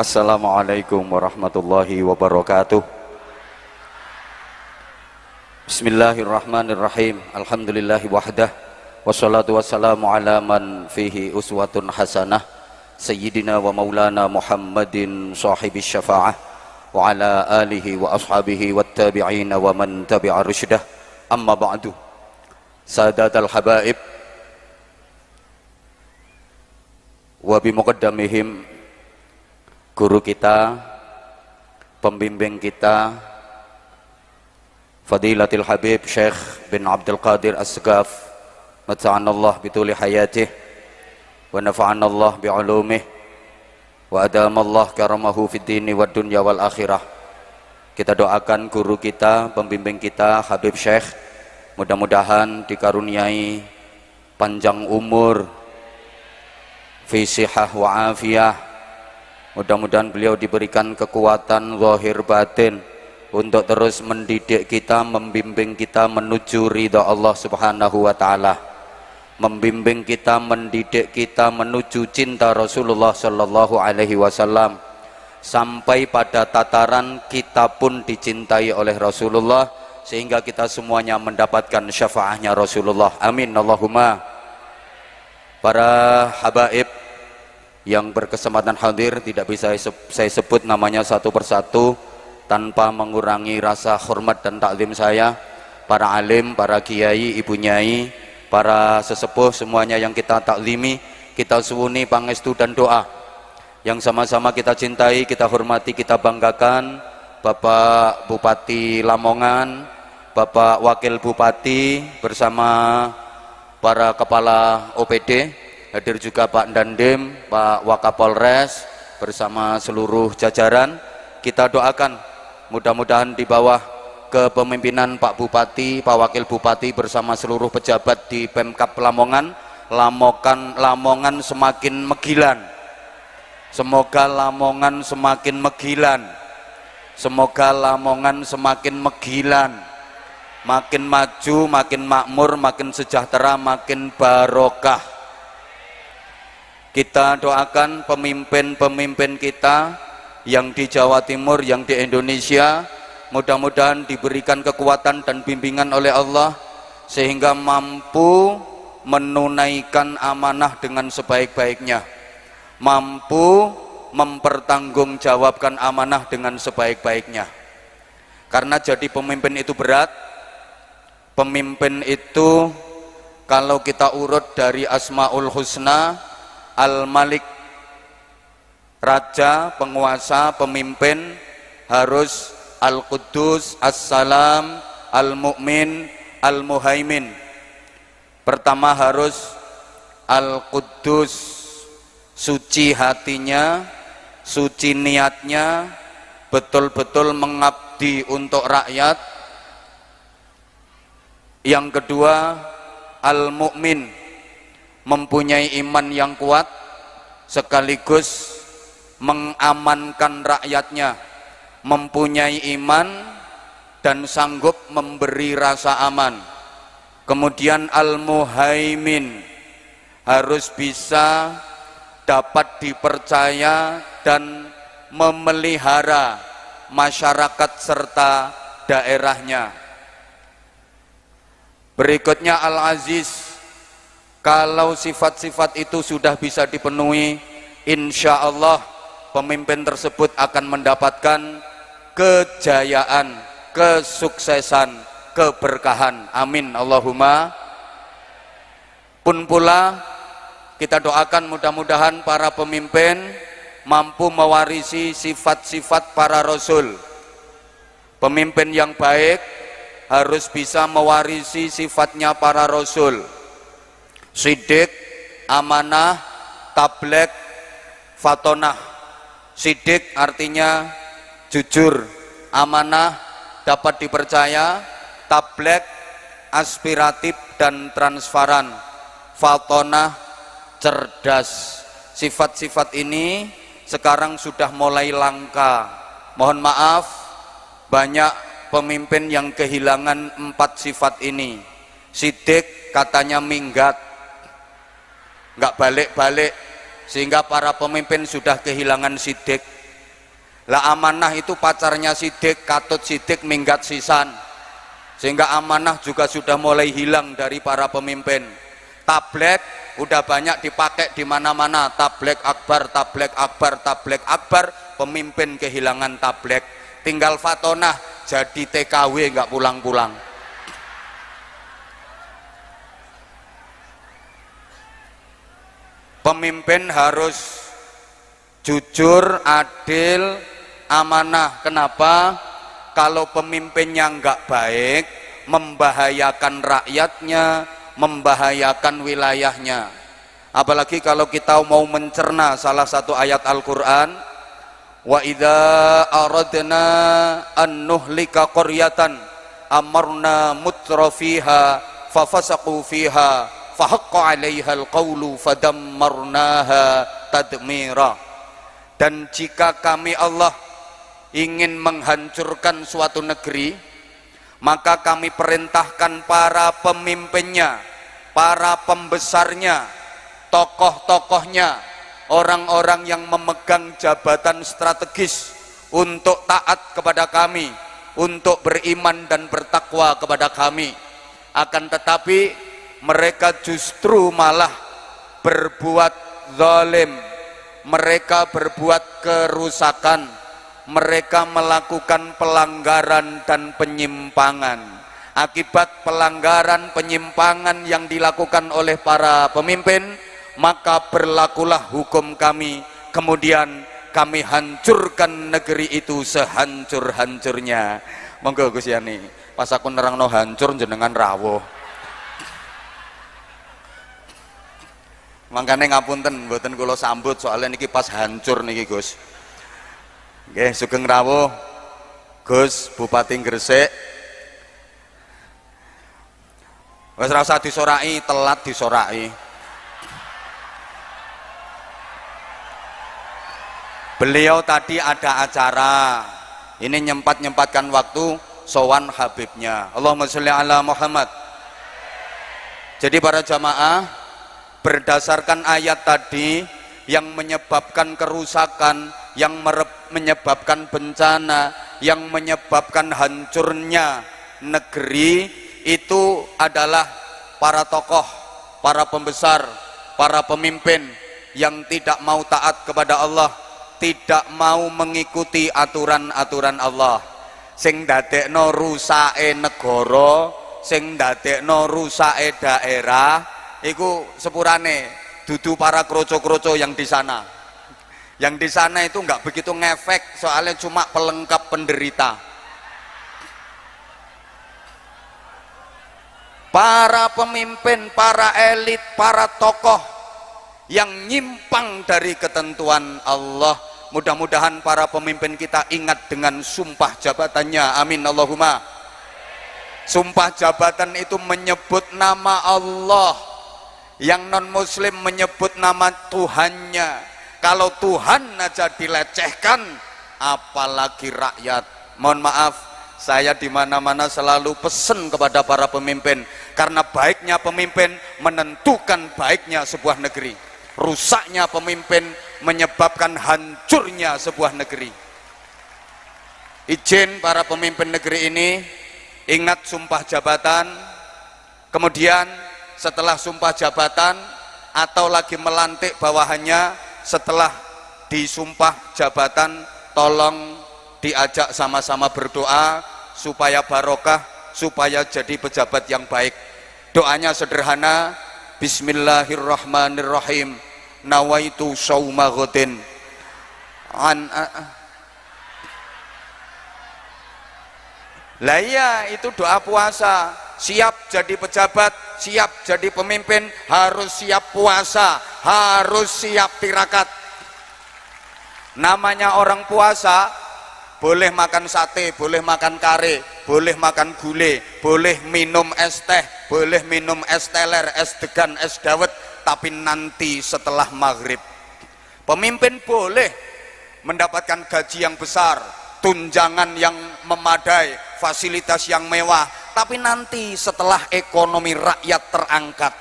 Assalamualaikum warahmatullahi wabarakatuh. Bismillahirrahmanirrahim. Alhamdulillahi wahdah. Wassalatu wassalamu ala man fihi uswatun hasanah. Sayyidina wa maulana Muhammadin sahibis syafa'ah. Wa ala alihi wa ashabihi wa tabi'ina wa man tabi'a rusydah. Amma ba'du. Sadatal habaib. Wa bimuqaddamihim, guru kita, pembimbing kita, Fadilatil Habib Syekh bin Abdul Qadir As-Segaf, mata'anallah bituli hayatih, wa nafa'anallah bi'ulumih, wa adamallah karamahu fid dini wa dunya wal akhirah. Kita doakan guru kita, pembimbing kita, Habib Syekh, mudah-mudahan dikaruniai panjang umur, fi sihah wa afiyah. Mudah-mudahan beliau diberikan kekuatan zahir batin untuk terus mendidik kita, membimbing kita menuju ridha Allah Subhanahu wa taala. Membimbing kita, mendidik kita menuju cinta Rasulullah sallallahu alaihi wasallam, sampai pada tataran kita pun dicintai oleh Rasulullah sehingga kita semuanya mendapatkan syafaatnya Rasulullah. Amin Allahumma. Para habaib yang berkesempatan hadir, tidak bisa saya sebut namanya satu persatu tanpa mengurangi rasa hormat dan taklim saya. Para alim, para kiai, ibu nyai, para sesepuh semuanya yang kita taklimi, kita suwuni pangestu dan doa yang sama-sama kita cintai, kita hormati, kita banggakan. Bapak Bupati Lamongan, Bapak Wakil Bupati bersama para kepala OPD, hadir juga Pak Dandim, Pak Wakapolres bersama seluruh jajaran. Kita doakan mudah-mudahan di bawah kepemimpinan Pak Bupati, Pak Wakil Bupati bersama seluruh pejabat di Pemkab Lamongan, Lamongan semakin megilan. Semoga Lamongan semakin megilan. Semoga Lamongan semakin megilan. Makin maju, makin makmur, makin sejahtera, makin barokah. Kita doakan pemimpin-pemimpin kita yang di Jawa Timur, yang di Indonesia, mudah-mudahan diberikan kekuatan dan bimbingan oleh Allah sehingga mampu menunaikan amanah dengan sebaik-baiknya, mampu mempertanggungjawabkan amanah dengan sebaik-baiknya. Karena jadi pemimpin itu berat. Pemimpin itu kalau kita urut dari Asmaul Husna, Al-Malik, raja, penguasa, pemimpin, harus Al-Quddus, As-Salam, Al-Mu'min, Al-Muhaimin. Pertama harus Al-Quddus, suci hatinya, suci niatnya, betul-betul mengabdi untuk rakyat. Yang kedua Al-Mu'min, mempunyai iman yang kuat sekaligus mengamankan rakyatnya, mempunyai iman dan sanggup memberi rasa aman. Kemudian Al-Muhaimin, harus bisa dapat dipercaya dan memelihara masyarakat serta daerahnya. Berikutnya Al-Aziz. Kalau sifat-sifat itu sudah bisa dipenuhi, insya Allah pemimpin tersebut akan mendapatkan kejayaan, kesuksesan, keberkahan. Amin Allahumma. Pun pula kita doakan mudah-mudahan para pemimpin mampu mewarisi sifat-sifat para rasul. Pemimpin yang baik harus bisa mewarisi sifatnya para rasul. Sidik, amanah, tablek, fatonah. Sidik artinya jujur, amanah, dapat dipercaya, tablek, aspiratif dan transparan, fatonah, cerdas. Sifat-sifat ini sekarang sudah mulai langka. Mohon maaf, banyak pemimpin yang kehilangan 4 sifat ini. Sidik katanya minggat, nggak balik-balik, sehingga para pemimpin sudah kehilangan sidik. Lah amanah itu pacarnya sidik, katut sidik minggat sisan, sehingga amanah juga sudah mulai hilang dari para pemimpin. Tablek udah banyak dipakai di mana-mana, tablek akbar, tablek akbar, tablek akbar. Pemimpin kehilangan tablek, tinggal fatonah jadi TKW nggak pulang-pulang. Pemimpin harus jujur, adil, amanah. Kenapa? Kalau pemimpinnya nggak baik, membahayakan rakyatnya, membahayakan wilayahnya. Apalagi kalau kita mau mencerna salah satu ayat Al-Quran, wa idza aradna an nuhlika qaryatan amarna mutrafiha fafasaqu fiha fahaqqa 'alaihal qawlu fadammarnaha tadmira. Dan jika kami Allah ingin menghancurkan suatu negeri, maka kami perintahkan para pemimpinnya, para pembesarnya, tokoh-tokohnya, orang-orang yang memegang jabatan strategis untuk taat kepada kami, untuk beriman dan bertakwa kepada kami. Akan tetapi mereka justru malah berbuat zalim, mereka berbuat kerusakan, mereka melakukan pelanggaran dan penyimpangan. Akibat pelanggaran penyimpangan yang dilakukan oleh para pemimpin, maka berlakulah hukum kami, kemudian kami hancurkan negeri itu sehancur-hancurnya. Monggo Gus Yani, pas aku nerangno hancur jenengan rawuh. Mangkane ngapunten mboten kula sambut soalnya niki pas hancur niki Gus. Nggih, sugeng rawuh Gus Bupati Gresik. Wis ora usah disoraki, telat disoraki. Beliau tadi ada acara, ini nyempatkan waktu sowan Habibnya. Allahumma sholli ala Muhammad. Jadi para jamaah, berdasarkan ayat tadi yang menyebabkan kerusakan, yang menyebabkan bencana, yang menyebabkan hancurnya negeri, itu adalah para tokoh, para pembesar, para pemimpin yang tidak mau taat kepada Allah, tidak mau mengikuti aturan-aturan Allah, sing dadekno rusake negara, sing dadekno rusake daerah. Iku sepurane dudu para kroco-kroco yang di sana. Yang di sana itu nggak begitu ngefek, soalnya cuma pelengkap penderita. Para pemimpin, para elit, para tokoh yang nyimpang dari ketentuan Allah, mudah-mudahan para pemimpin kita ingat dengan sumpah jabatannya. Amin Allahumma. Sumpah jabatan itu menyebut nama Allah. Yang non muslim menyebut nama Tuhannya. Kalau Tuhan aja dilecehkan, apalagi rakyat. Mohon maaf, saya di mana-mana selalu pesen kepada para pemimpin, karena baiknya pemimpin menentukan baiknya sebuah negeri, rusaknya pemimpin menyebabkan hancurnya sebuah negeri. Izin para pemimpin negeri ini ingat sumpah jabatan, kemudian setelah sumpah jabatan atau lagi melantik bawahannya, setelah disumpah jabatan, tolong diajak sama-sama berdoa supaya barokah, supaya jadi pejabat yang baik. Doanya sederhana, Bismillahirrahmanirrahim, nawaitu shauma ghadin lah iya, itu doa puasa. Siap jadi pejabat, siap jadi pemimpin, harus siap puasa, harus siap tirakat. Namanya orang puasa, boleh makan sate, boleh makan kare, boleh makan gulai, boleh minum es teh, boleh minum es teler, es degan, es dawet, tapi nanti setelah maghrib. Pemimpin boleh mendapatkan gaji yang besar, tunjangan yang memadai, fasilitas yang mewah, tapi nanti setelah ekonomi rakyat terangkat,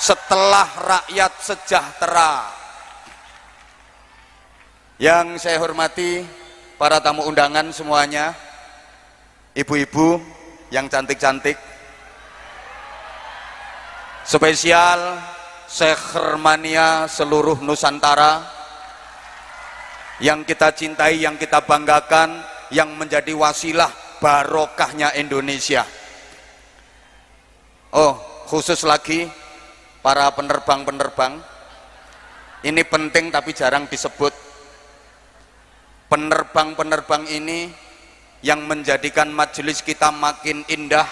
setelah rakyat sejahtera. Yang saya hormati para tamu undangan semuanya, ibu-ibu yang cantik-cantik, spesial Syekh Mania seluruh Nusantara yang kita cintai, yang kita banggakan, yang menjadi wasilah barokahnya Indonesia. Oh, khusus lagi para penerbang-penerbang, ini penting tapi jarang disebut. Penerbang-penerbang ini yang menjadikan majelis kita makin indah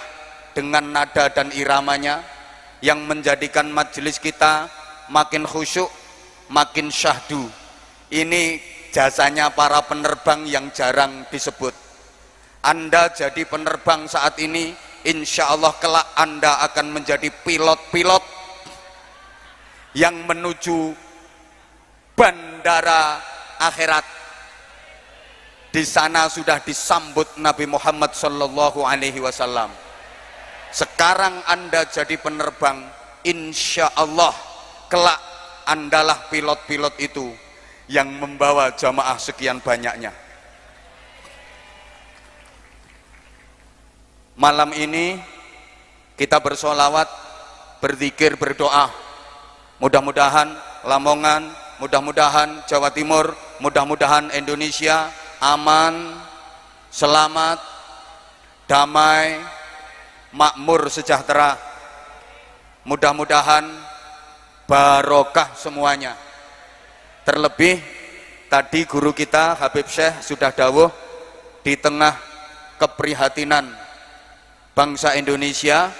dengan nada dan iramanya, yang menjadikan majelis kita makin khusyuk, makin syahdu. Ini jasanya para penerbang yang jarang disebut. Anda jadi penerbang saat ini, insya Allah kelak Anda akan menjadi pilot-pilot yang menuju bandara akhirat. Di sana sudah disambut Nabi Muhammad sallallahu alaihi wasallam. Sekarang Anda jadi penerbang, insya Allah kelak Andalah pilot-pilot itu yang membawa jamaah sekian banyaknya. Malam ini kita bersolawat, berzikir, berdoa. Mudah-mudahan Lamongan, mudah-mudahan Jawa Timur, mudah-mudahan Indonesia aman, selamat, damai, makmur, sejahtera. Mudah-mudahan barokah semuanya. Terlebih tadi guru kita Habib Syekh sudah dawuh, di tengah keprihatinan bangsa Indonesia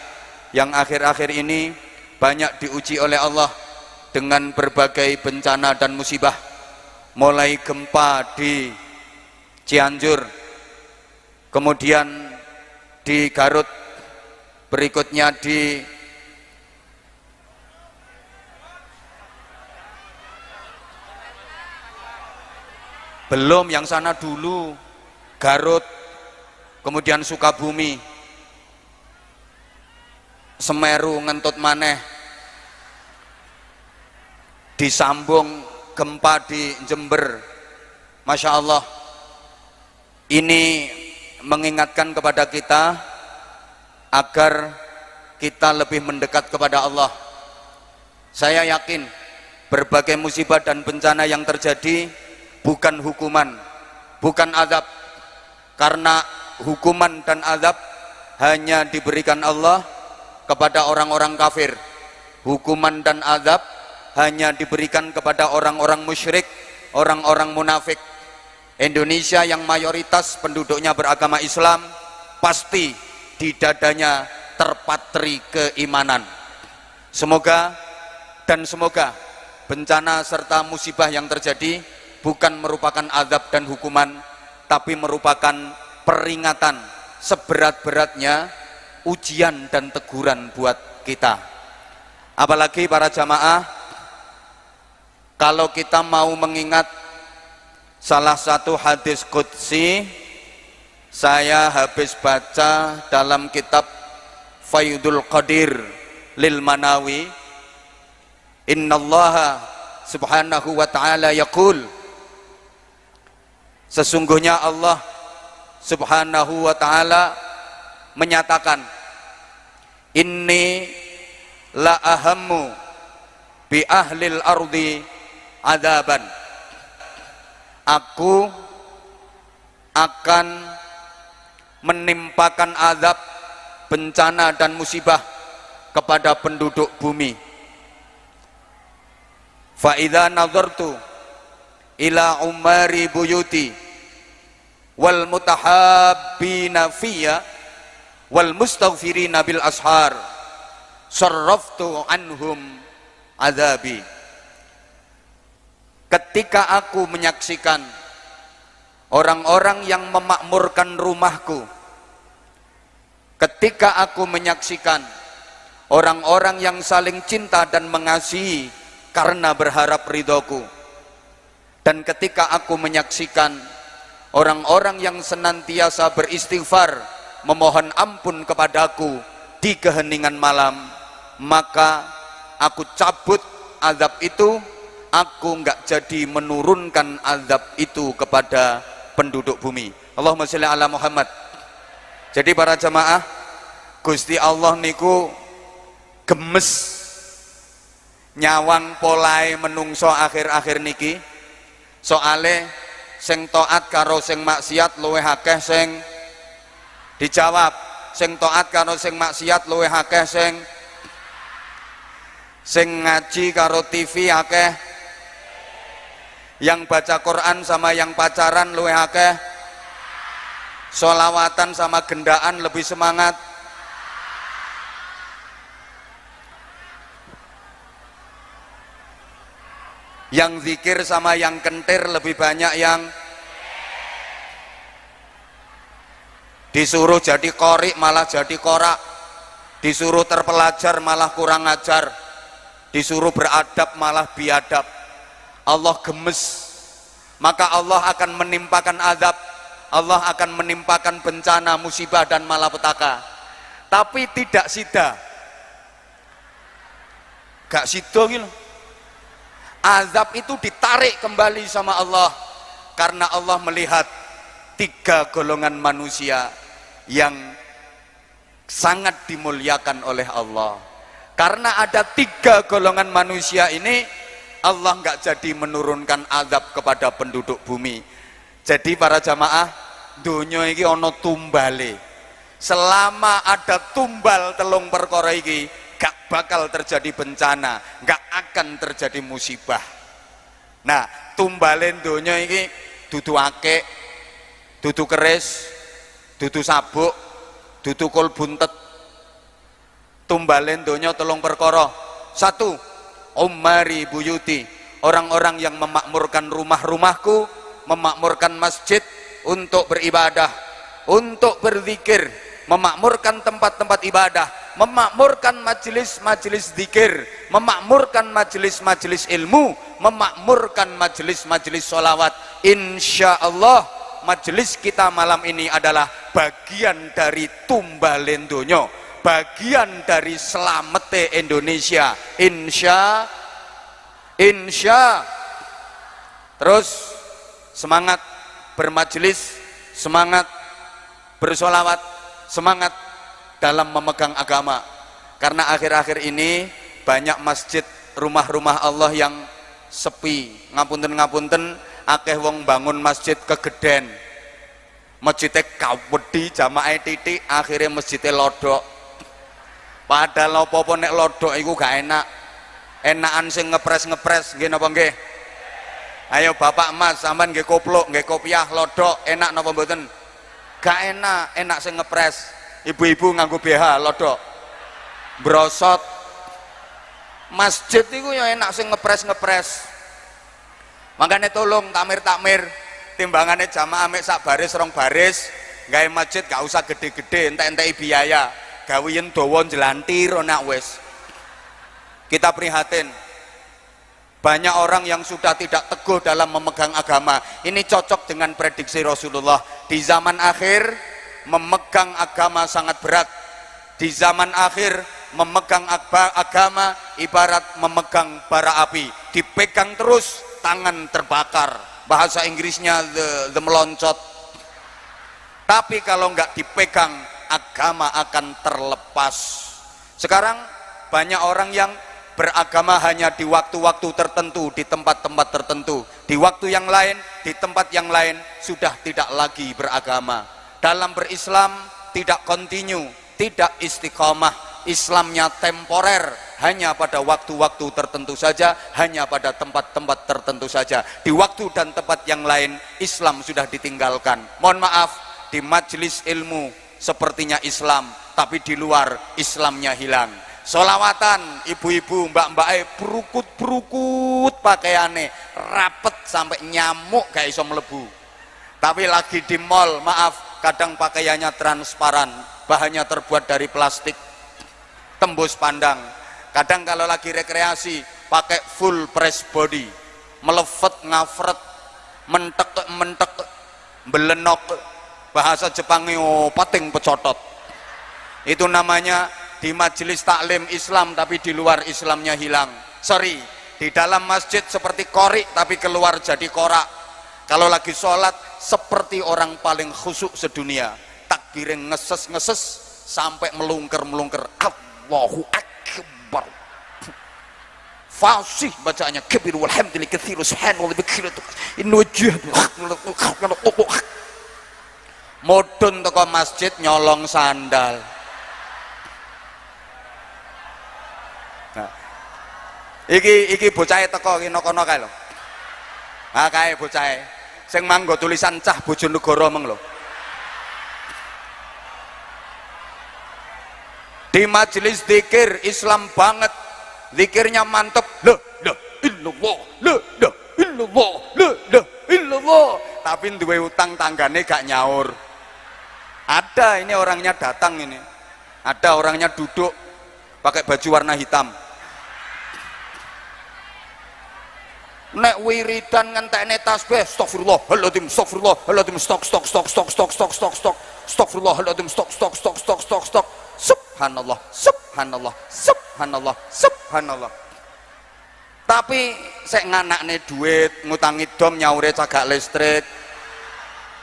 yang akhir-akhir ini banyak diuji oleh Allah dengan berbagai bencana dan musibah, mulai gempa di Cianjur, kemudian di Garut, berikutnya di belum yang sana dulu, Garut, kemudian Sukabumi, Semeru, ngentut maneh, disambung gempa di Jember. Masya Allah, ini mengingatkan kepada kita agar kita lebih mendekat kepada Allah. Saya yakin berbagai musibah dan bencana yang terjadi bukan hukuman, bukan azab, karena hukuman dan azab hanya diberikan Allah kepada orang-orang kafir. Hukuman dan azab hanya diberikan kepada orang-orang musyrik, orang-orang munafik. Indonesia yang mayoritas penduduknya beragama Islam, pasti di dadanya terpatri keimanan. Semoga bencana serta musibah yang terjadi bukan merupakan azab dan hukuman, tapi merupakan peringatan seberat-beratnya ujian dan teguran buat kita. Apalagi para jamaah, kalau kita mau mengingat salah satu hadis qudsi, saya habis baca dalam kitab Faidul Qadir lil Manawi, innallaha subhanahu wa ta'ala yaqul, sesungguhnya Allah subhanahu wa ta'ala menyatakan, inni la ahammu bi ahlil ardi adaban, aku akan menimpakan azab, bencana dan musibah kepada penduduk bumi. Fa idza nazartu ila umari buyuti wal mutahabbina fiyya wal mustaghfirina bil ashar sarraftu anhum azabi. Ketika aku menyaksikan orang-orang yang memakmurkan rumahku, ketika aku menyaksikan orang-orang yang saling cinta dan mengasihi karena berharap ridhoku, dan ketika aku menyaksikan orang-orang yang senantiasa beristighfar memohon ampun kepadaku di keheningan malam, maka aku cabut azab itu aku enggak jadi menurunkan azab itu kepada penduduk bumi. Allahumma sholli ala Muhammad. Jadi para jamaah, Gusti Allah niku gemes nyawang polai menungso akhir-akhir niki, soale sing taat karo sing maksiat luwih akeh sing dijawab, sing taat karo sing maksiat luwih akeh sing ngaji karo TV akeh, yang baca Quran sama yang pacaran luwih akeh, sholawatan sama gendaan lebih semangat. Yang zikir sama yang kentir lebih banyak yang disuruh jadi qori malah jadi korak, disuruh terpelajar malah kurang ajar, disuruh beradab malah biadab. Allah gemes, maka Allah akan menimpakan azab, Allah akan menimpakan bencana, musibah dan malapetaka. Tapi tidak sida, gak sido gitu. Azab itu ditarik kembali sama Allah karena Allah melihat 3 golongan manusia yang sangat dimuliakan oleh Allah. Karena ada 3 golongan manusia ini, Allah nggak jadi menurunkan azab kepada penduduk bumi. Jadi para jamaah, dunia ini ono tumbale. Selama ada tumbal telung perkara iki, gak bakal terjadi bencana, gak akan terjadi musibah. Nah, tumbalen donya iki dudu akik, dudu keris, dudu sabuk, dudu kol buntet. Tumbalen donya telung perkara. 1, umari buyuti, orang-orang yang memakmurkan rumah-rumahku, memakmurkan masjid untuk beribadah, untuk berzikir, memakmurkan tempat-tempat ibadah, memakmurkan majelis-majelis zikir, memakmurkan majelis-majelis ilmu, memakmurkan majelis-majelis sholawat. Insya Allah majelis kita malam ini adalah bagian dari tumbalen donya, bagian dari selamete Indonesia. Insya terus semangat bermajelis, semangat bersolawat, semangat dalam memegang agama. Karena akhir-akhir ini banyak masjid, rumah-rumah Allah yang sepi. Ngapunten-ngapunten, akeh wong bangun masjid kegeden, masjidnya kawedi, jamaah titik, akhirnya masjidnya lodok. Padahal apa-apa nek lodok itu gak enak. Enakan sing ngepres-ngepres, nggih napa nggih? Ayo bapak mas, sampean nggih kopluk, nggih kopiah, lodok, enak napa mboten? Gak enak, enak sing ngepres. Ibu-ibu nganggo BH lodok brosot. Masjid itu ya enak sing ngepres-ngepres. Makanya tolong takmir timbangannya jamaah mek sak baris rong baris, gawe masjid gak usah gede-gede, entek-enteki biaya, gaweyen dawa jelantir nak wis. Kita prihatin, banyak orang yang sudah tidak teguh dalam memegang agama. Ini cocok dengan prediksi Rasulullah. Di zaman akhir memegang agama sangat berat. Di zaman akhir memegang agama ibarat memegang bara api, dipegang terus tangan terbakar, bahasa Inggrisnya the meloncat. Tapi kalau nggak dipegang, agama akan terlepas. Sekarang banyak orang yang beragama hanya di waktu-waktu tertentu, di tempat-tempat tertentu. Di waktu yang lain, di tempat yang lain sudah tidak lagi beragama. Dalam berislam tidak kontinu, tidak istiqomah. Islamnya temporer, hanya pada waktu-waktu tertentu saja, hanya pada tempat-tempat tertentu saja. Di waktu dan tempat yang lain Islam sudah ditinggalkan. Mohon maaf, di majelis ilmu sepertinya Islam, tapi di luar Islamnya hilang. Solawatan ibu-ibu mbak-mbak berukut-berukut pakaiannya rapet sampai nyamuk gak iso melebu. Tapi lagi di mall, maaf, kadang pakaiannya transparan, bahannya terbuat dari plastik, tembus pandang. Kadang kalau lagi rekreasi pakai full press body, melevet ngafret, mentek belenok, bahasa Jepangnya pating pecotot. Itu namanya di majelis taklim Islam tapi di luar Islamnya hilang. Sorry, Di dalam masjid seperti korik tapi keluar jadi korak. Kalau lagi sholat seperti orang paling khusyuk sedunia, takbirin ngeses sampai melungker Allahu Akbar, fasih bacaannya kabir walhamdulillah katsiran subhanallah bikira inwajih mudun teko masjid nyolong sandal. Nah, iki bocahe teko iki nokono kae lho. Ha kae bocahe sing manggo tulisan cah Bojonegoro meng lho. Di majelis zikir Islam banget, zikirnya mantep, la illallah, la illallah, la illallah. Tapi duwe utang tanggane gak nyaur. Ada ini orangnya datang ini, ada orangnya duduk pakai baju warna hitam. Nek wiridan ngentekne tasbih, astagfirullahaladzim, astagfirullahaladzim, stok, astagfirullahaladzim, stok. Subhanallah, subhanallah, subhanallah, subhanallah. Tapi sek nganakne duit, ngutangi dom nyaure cagak listrik.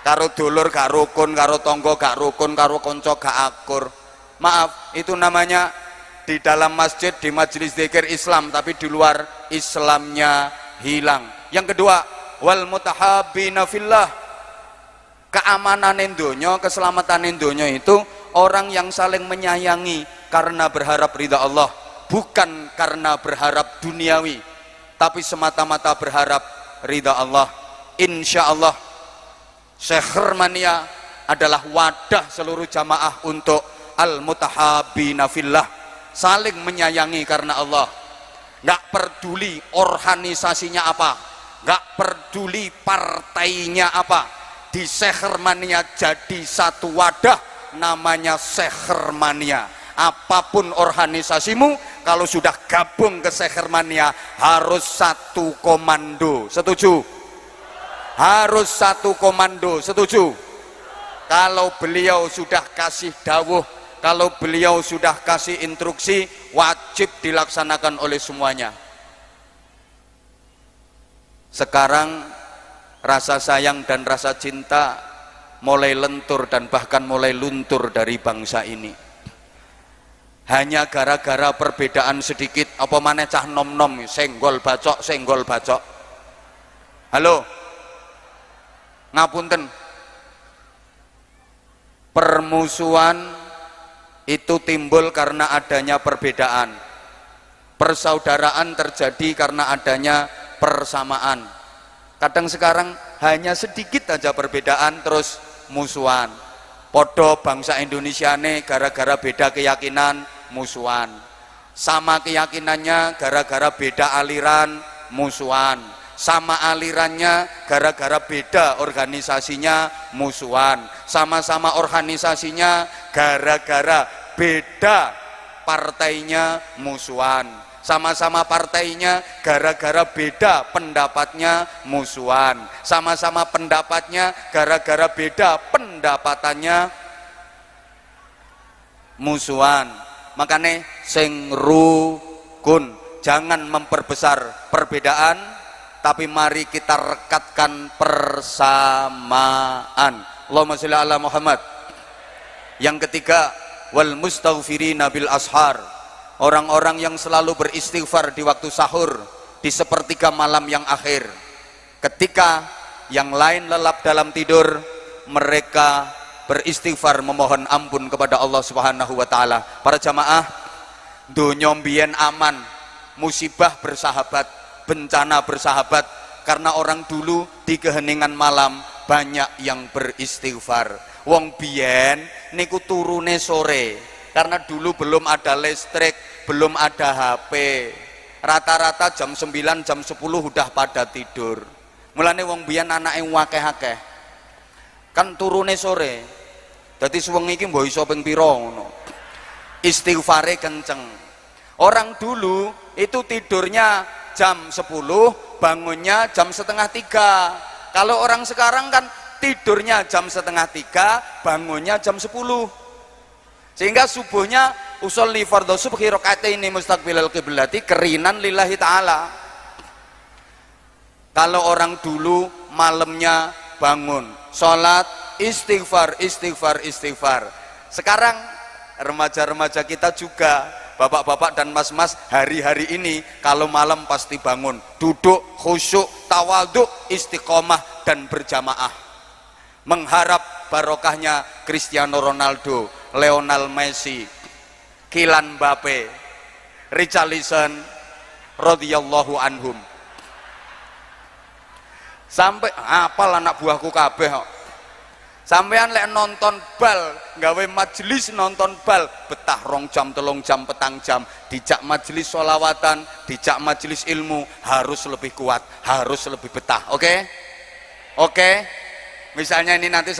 Karo dulur gak rukun, karo tonggo gak rukun, karo konco gak akur. Maaf, itu namanya di dalam masjid, di majelis zikir Islam, tapi di luar Islamnya hilang. Yang kedua, wal mutahabbina fillah. Keamanan donya, keselamatan donya itu orang yang saling menyayangi karena berharap ridha Allah, bukan karena berharap duniawi, tapi semata-mata berharap ridha Allah. Insya Allah Syekhrmania adalah wadah seluruh jamaah untuk al-mutahabbina fillah, saling menyayangi karena Allah. Nggak peduli organisasinya apa, nggak peduli partainya apa, di Syekhrmania jadi satu wadah namanya Syekhrmania. Apapun organisasimu, kalau sudah gabung ke Syekhrmania harus satu komando. Setuju? Harus satu komando. Setuju? Kalau beliau sudah kasih dawuh, kalau beliau sudah kasih instruksi, wajib dilaksanakan oleh semuanya. Sekarang rasa sayang dan rasa cinta mulai lentur dan bahkan mulai luntur dari bangsa ini. Hanya gara-gara perbedaan sedikit, apa maneh cah nom-nom senggol bacok. Halo, ngapunten, permusuhan itu timbul karena adanya perbedaan, persaudaraan terjadi karena adanya persamaan. Kadang sekarang hanya sedikit aja perbedaan terus musuhan. Podo bangsa Indonesia nih gara-gara beda keyakinan musuhan, sama keyakinannya gara-gara beda aliran musuhan, sama alirannya gara-gara beda organisasinya musuhan, sama-sama organisasinya gara-gara beda partainya musuhan, sama-sama partainya gara-gara beda pendapatnya musuhan, sama-sama pendapatnya gara-gara beda pendapatannya musuhan. Makanya sing rukun, jangan memperbesar perbedaan, tapi mari kita rekatkan persamaan. Allahumma sholli ala Muhammad. Yang ketiga, wal mustaghfirina bil ashar. Orang-orang yang selalu beristighfar di waktu sahur, di sepertiga malam yang akhir. Ketika yang lain lelap dalam tidur, mereka beristighfar memohon ampun kepada Allah Subhanahu wa taala. Para jamaah, dunya mbiyen aman, musibah bersahabat, bencana bersahabat, karena orang dulu di keheningan malam banyak yang beristighfar. Wong biyen niku turune sore, karena dulu belum ada listrik, belum ada HP, rata-rata jam 9, jam 10 udah pada tidur. Mulane wong biyen anake akeh-akeh, kan turune sore, dadi suwengi iki mbok iso ping pira ngono, istighfare kenceng. Orang dulu itu tidurnya jam 10, bangunnya jam setengah 3. Kalau orang sekarang kan tidurnya jam setengah 3, bangunnya jam 10. Sehingga subuhnya usolli fardhu subhi rakaataini mustaqbilal qiblati kerinan lillahi ta'ala. Kalau orang dulu malamnya bangun sholat, istighfar, istighfar, istighfar. Sekarang remaja-remaja kita juga, bapak-bapak dan mas-mas, hari-hari ini kalau malam pasti bangun, duduk, khusyuk, tawadhu, istiqomah dan berjamaah, mengharap barokahnya Cristiano Ronaldo, Lionel Messi, Kylian Mbappe, Richarlison radhiyallahu anhum. Sampai apal anak buahku kabeh kok. Sampean lek nonton bal, gawe majelis nonton bal, betah 2 jam, 3 jam, 4 jam, dijak majelis sholawatan, dijak majelis ilmu, harus lebih kuat, harus lebih betah. Oke? Oke? Misalnya ini nanti